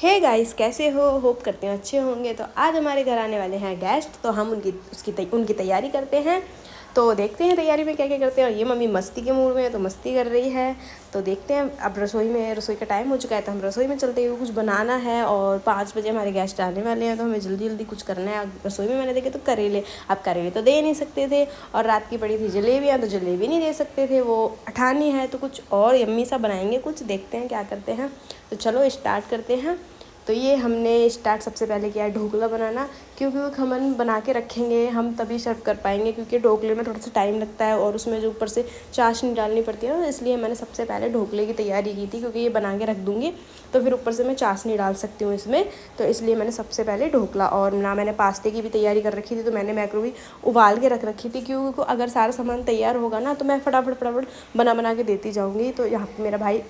Hey guys, कैसे हो? Hope करते हैं अच्छे होंगे। तो आज हमारे घर आने वाले हैं गेस्ट, तो हम उनकी तैयारी करते हैं। तो देखते हैं तैयारी में क्या क्या करते हैं। और ये मम्मी मस्ती के मूड में है तो मस्ती कर रही है। तो देखते हैं। अब रसोई का टाइम हो चुका है तो हम रसोई में चलते हैं। कुछ बनाना है और 5 बजे हमारे गेस्ट आने वाले हैं तो हमें जल्दी जल्दी कुछ करना है। रसोई में मैंने देखे तो करेले, अब करेले तो दे नहीं सकते थे। और रात की पड़ी थी जलेबियाँ, तो जलेबी नहीं दे सकते थे, वो अठानी है। तो कुछ और यम्मी सा बनाएंगे कुछ, देखते हैं क्या करते हैं। तो चलो स्टार्ट करते हैं। तो ये हमने स्टार्ट सबसे पहले किया है ढोकला बनाना, क्योंकि खमन बना के रखेंगे हम तभी सर्व कर पाएंगे, क्योंकि ढोकले में थोड़ा सा टाइम लगता है और उसमें जो ऊपर से चाशनी डालनी पड़ती है ना, इसलिए मैंने सबसे पहले ढोकले की तैयारी की थी। क्योंकि ये बना के रख दूँगी तो फिर ऊपर से मैं चाशनी डाल सकती हूँ इसमें, तो इसलिए मैंने सबसे पहले ढोकला। और ना मैंने पास्ते की भी तैयारी कर रखी थी, तो मैंने मैक्रोवेव उबाल के रख रखी थी, क्योंकि अगर सारा सामान तैयार होगा ना तो मैं फटाफट बना के देती जाऊँगी। तो यहाँ पर मेरा भाई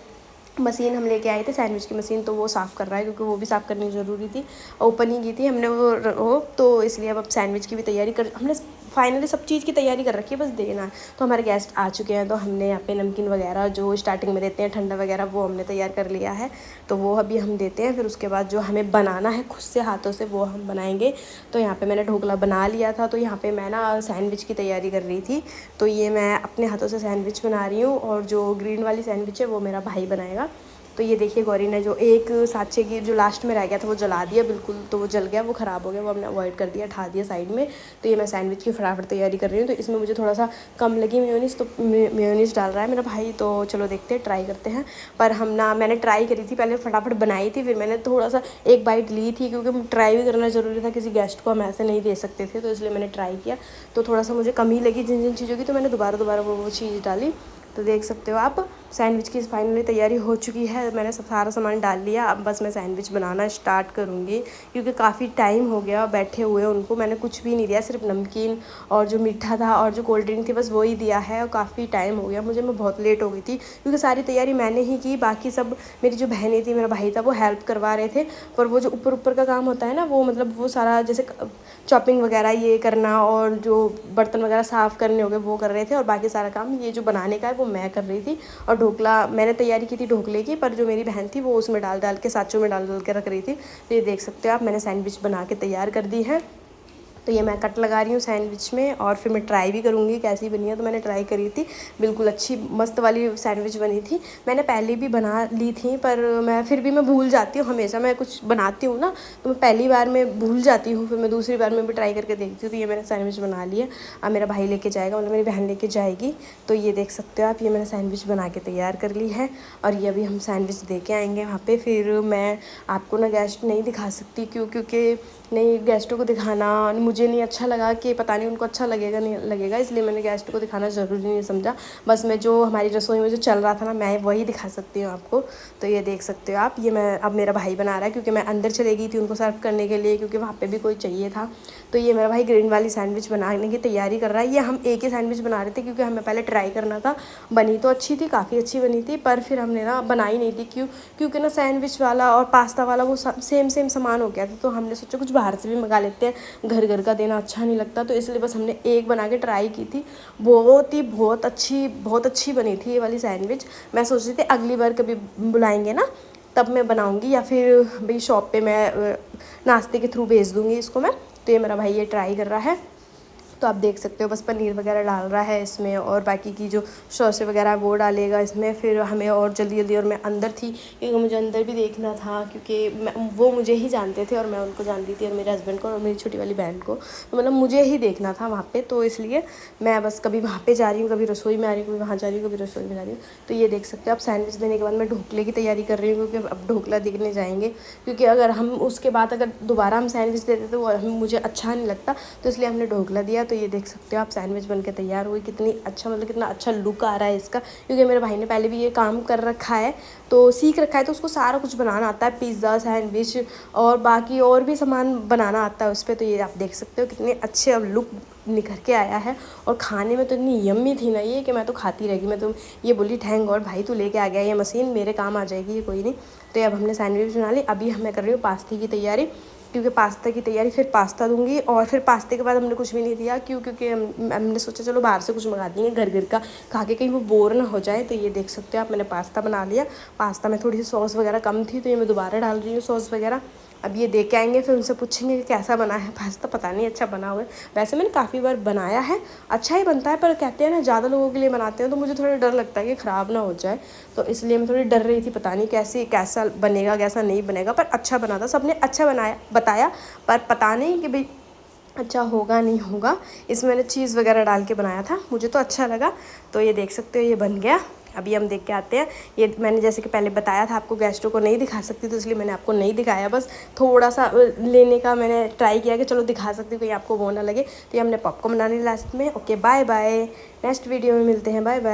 मशीन हम लेके आए थे, सैंडविच की मशीन, तो वो साफ़ कर रहा है, क्योंकि वो भी साफ़ करनी ज़रूरी थी। ओपन ही की थी हमने वो तो इसलिए अब सैंडविच की भी तैयारी कर, हमने फाइनली सब चीज़ की तैयारी कर रखी है, बस देना है। तो हमारे गेस्ट आ चुके हैं, तो हमने यहाँ पे नमकीन वगैरह जो स्टार्टिंग में देते हैं, ठंडा वगैरह, वो हमने तैयार कर लिया है। तो वो अभी हम देते हैं, फिर उसके बाद जो हमें बनाना है खुद से हाथों से वो हम बनाएंगे। तो यहाँ पे मैंने ढोकला बना लिया था, तो यहाँ पे मैं ना सैंडविच की तैयारी कर रही थी। तो ये मैं अपने हाथों से सैंडविच बना रही हूँ, और जो ग्रीन वाली सैंडविच है वो मेरा भाई बनाएगा। तो ये देखिए, गौरी ने जो एक साँचे की जो लास्ट में रह गया था वो जला दिया बिल्कुल, तो वो जल गया, वो ख़राब हो गया, वो हमने अवॉइड कर दिया, उठा दिया साइड में। तो ये मैं सैंडविच की फटाफट तैयारी कर रही हूँ। तो इसमें मुझे थोड़ा सा कम लगी मेयोनीज़, तो मेयोनीज़ डाल रहा है मेरा भाई। तो चलो देखते हैं, ट्राई करते हैं। पर मैंने ट्राई करी थी पहले, फटाफट बनाई थी, फिर मैंने थोड़ा सा एक बाइट ली थी, क्योंकि ट्राई भी करना ज़रूरी था, किसी गेस्ट को हम ऐसे नहीं दे सकते थे, तो इसलिए मैंने ट्राई किया। तो थोड़ा सा मुझे कमी लगी जिन जिन चीज़ों की, तो मैंने दोबारा वो चीज़ डाली। तो देख सकते हो आप, सैंडविच की फाइनली तैयारी हो चुकी है। मैंने सब सारा सामान डाल लिया, अब बस मैं सैंडविच बनाना स्टार्ट करूँगी, क्योंकि काफ़ी टाइम हो गया बैठे हुए। उनको मैंने कुछ भी नहीं दिया, सिर्फ नमकीन और जो मीठा था और जो कोल्ड ड्रिंक थी, बस वही दिया है। और काफ़ी टाइम हो गया मुझे, मैं बहुत लेट हो गई थी, क्योंकि सारी तैयारी मैंने ही की। बाकी सब मेरी जो बहनें थी, मेरा भाई था, वो हेल्प करवा रहे थे। पर वो जो ऊपर का काम होता है ना, वो मतलब वो सारा जैसे चॉपिंग वगैरह ये करना और जो बर्तन वगैरह साफ़ करने हो गए वो कर रहे थे, और बाकी सारा काम ये जो बनाने का है वो मैं कर रही थी। और ढोकला मैंने तैयारी की थी ढोकले की, पर जो मेरी बहन थी वो उसमें डाल के साँचों में डाल के रख रही थी। तो ये देख सकते हो आप, मैंने सैंडविच बना के तैयार कर दी है। तो ये मैं कट लगा रही हूँ सैंडविच में, और फिर मैं ट्राई भी करूँगी कैसी बनी है। तो मैंने ट्राई करी थी, बिल्कुल अच्छी मस्त वाली सैंडविच बनी थी। मैंने पहले भी बना ली थी, पर मैं भूल जाती हूँ हमेशा। मैं कुछ बनाती हूँ ना, तो मैं पहली बार में भूल जाती हूँ, फिर मैं दूसरी बार में भी ट्राई करके देखती हूँ। तो ये मैंने सैंडविच बना लिया, अब मेरा भाई लेके जाएगा, मतलब मेरी बहन लेके जाएगी। तो ये देख सकते हो आप, ये मैंने सैंडविच बना के तैयार कर ली है, और ये अभी हम सैंडविच दे के आएँगे वहाँ पे। फिर मैं आपको ना गेस्ट नहीं दिखा सकती, क्योंकि नहीं, गेस्टों को दिखाना मुझे नहीं अच्छा लगा, कि पता नहीं उनको अच्छा लगेगा नहीं लगेगा, इसलिए मैंने गेस्ट को दिखाना ज़रूरी नहीं समझा। बस मैं जो हमारी रसोई में जो चल रहा था ना, मैं वही दिखा सकती हूँ आपको। तो ये देख सकते हो आप, ये मैं अब मेरा भाई बना रहा है, क्योंकि मैं अंदर चली गई थी उनको सर्व करने के लिए, क्योंकि वहाँ पे भी कोई चाहिए था। तो ये मेरा भाई ग्रीन वाली सैंडविच बनाने की तैयारी कर रहा है। ये हम एक ही सैंडविच बना रहे थे, क्योंकि हमें पहले ट्राई करना था। बनी तो अच्छी थी, काफ़ी अच्छी बनी थी, पर फिर हमने ना बनाई नहीं थी, क्योंकि ना सैंडविच वाला और पास्ता वाला वो सेम सामान हो गया था। तो हमने सोचा कुछ बाहर से भी मंगा लेते हैं, घर का देना अच्छा नहीं लगता, तो इसलिए बस हमने एक बना के ट्राई की थी। बहुत अच्छी बनी थी ये वाली सैंडविच। मैं सोच रही थी अगली बार कभी बुलाएंगे ना तब मैं बनाऊंगी, या फिर भाई शॉप पे मैं नाश्ते के थ्रू भेज दूंगी इसको मैं। तो ये मेरा भाई ये ट्राई कर रहा है। तो आप देख सकते हो, बस पनीर वगैरह डाल रहा है इसमें, और बाकी की जो सॉस वगैरह वो डालेगा इसमें। फिर हमें और जल्दी और मैं अंदर थी, क्योंकि मुझे अंदर भी देखना था, क्योंकि वो मुझे ही जानते थे और मैं उनको जानती थी, और मेरे हस्बैंड को और मेरी छोटी वाली बहन को, तो मतलब मुझे ही देखना था वहाँ पे। तो इसलिए मैं बस कभी वहाँ पे जा रही हूँ, कभी रसोई में आ रही हूँ, कभी वहाँ जा रही हूँ, कभी रसोई में जा रही हूँ। तो ये देख सकते हो आप, सैंडविच देने के बाद मैं ढोकले की तैयारी कर रही हूँ, क्योंकि अब ढोकला देखने जाएंगे। क्योंकि अगर हम उसके बाद अगर दोबारा हम सैंडविच देते तो वो मुझे अच्छा नहीं लगता, तो इसलिए हमने ढोकला दिया। तो ये देख सकते हो आप, सैंडविच बन के तैयार हुई, कितनी अच्छा, मतलब कितना अच्छा लुक आ रहा है इसका, क्योंकि मेरे भाई ने पहले भी ये काम कर रखा है, तो सीख रखा है, तो उसको सारा कुछ बनाना आता है, पिज़्ज़ा, सैंडविच और बाकी और भी सामान बनाना आता है उस पर। तो ये आप देख सकते हो कितने अच्छे अब लुक निखर के आया है, और खाने में तो इतनी यम्मी थी ना ये, कि मैं तो खाती रहेगी। मैं तो ये बोली, थैंक गॉड भाई तू लेके आ गया ये मशीन, मेरे काम आ जाएगी ये, कोई नहीं। तो अब हमने सैंडविच बना ली, अभी मैं कर रही हूँ पास्ते की तैयारी। क्योंकि पास्ता की तैयारी, फिर पास्ता दूंगी और फिर पास्ते के बाद हमने कुछ भी नहीं दिया क्योंकि हमने सोचा चलो बाहर से कुछ मंगा देंगे, घर का खा के कहीं वो बोर ना हो जाए। तो ये देख सकते हो आप, मैंने पास्ता बना लिया। पास्ता में थोड़ी सी सॉस वगैरह कम थी तो ये मैं दोबारा डाल रही हूँ सॉस वगैरह। अब ये दे के आएंगे, फिर उनसे पूछेंगे कि कैसा बना है पास्ता। पता नहीं अच्छा बना हुआ है, वैसे मैंने काफ़ी बार बनाया है, अच्छा ही बनता है, पर कहते हैं ना ज़्यादा लोगों के लिए बनाते हैं तो मुझे थोड़ा डर लगता है कि ख़राब ना हो जाए, तो इसलिए मैं थोड़ी डर रही थी, पता नहीं कैसा बनेगा कैसा नहीं बनेगा। पर अच्छा बना था, सबने अच्छा बनाया बताया, पर पता नहीं कि भाई अच्छा होगा नहीं होगा। इसमें मैंने चीज़ वगैरह डाल के बनाया था, मुझे तो अच्छा लगा। तो ये देख सकते हो ये बन गया। अभी हम देख के आते हैं। ये मैंने जैसे कि पहले बताया था आपको गैस्ट्रो को नहीं दिखा सकती, तो इसलिए मैंने आपको नहीं दिखाया, बस थोड़ा सा लेने का मैंने ट्राई किया कि चलो दिखा सकती हूँ, कहीं आपको वो ना लगे। तो ये हमने पॉपकॉर्न बनाने लास्ट में। Okay bye bye, next video में मिलते हैं, बाय बाय।